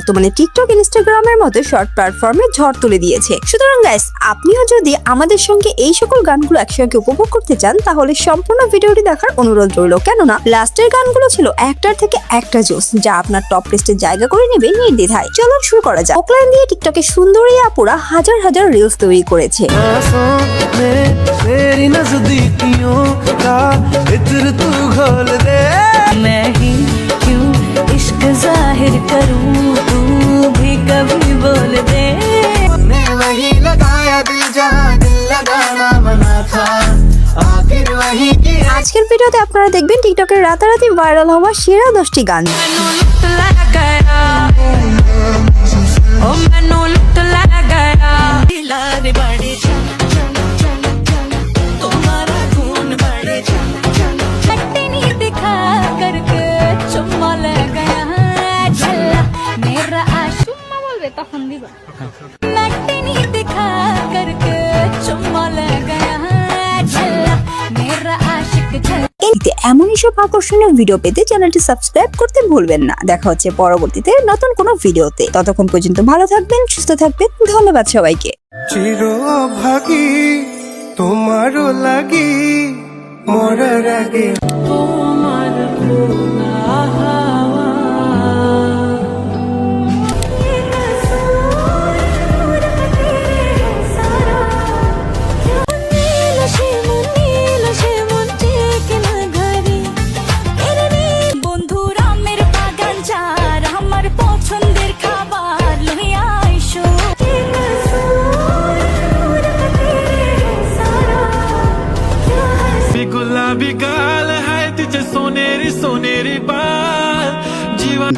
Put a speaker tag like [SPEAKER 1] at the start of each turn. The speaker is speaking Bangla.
[SPEAKER 1] বর্তমানে টিকটক ইনস্টাগ্রামের মতো শর্ট প্ল্যাটফর্মে ঝড় তুলে দিয়েছে। সুতরাং গাইস, আপনিও যদি আমাদের সঙ্গে এই সকল গানগুলো একসঙ্গে উপভোগ করতে চান তাহলে সম্পূর্ণ ভিডিওটি দেখার অনুরোধ রইল, কেননা লাস্টের গানগুলো ছিল একটার থেকে একটা জোস, যা আপনার টপ লিস্টে জায়গা করে নেবে নির্দ্বিধায়। চলুন শুরু করা যাক। ওকলাইন দিয়ে টিকটকে সুন্দরী আপুরা হাজার হাজার রিলস তৈরি করেছে।
[SPEAKER 2] जाहिर करूं तू भी कभी बोल दे वही लगाया दिल जहां दिल लगाना मना था आखिर वही की।
[SPEAKER 1] আজকের ভিডিওতে আপনারা দেখবেন টিকটকের রাতারাতি ভাইরাল হওয়া সেরা 10টি গান।
[SPEAKER 3] তখন দিবা
[SPEAKER 1] এমনই সব আকর্ষণীয় ভিডিও পেতে চ্যানেলটি সাবস্ক্রাইব করতে ভুলবেন না। দেখা হচ্ছে পরবর্তীতে নতুন কোনো ভিডিওতে। ততক্ষণ পর্যন্ত ভালো থাকবেন, সুস্থ থাকবেন। ধন্যবাদ সবাইকে।
[SPEAKER 4] চিরভাগী তোমারও লাগি মরার আগে
[SPEAKER 2] তোমার
[SPEAKER 4] गुलाबी गाल है तुझे सोनेरी सोनेरी बाल जीवन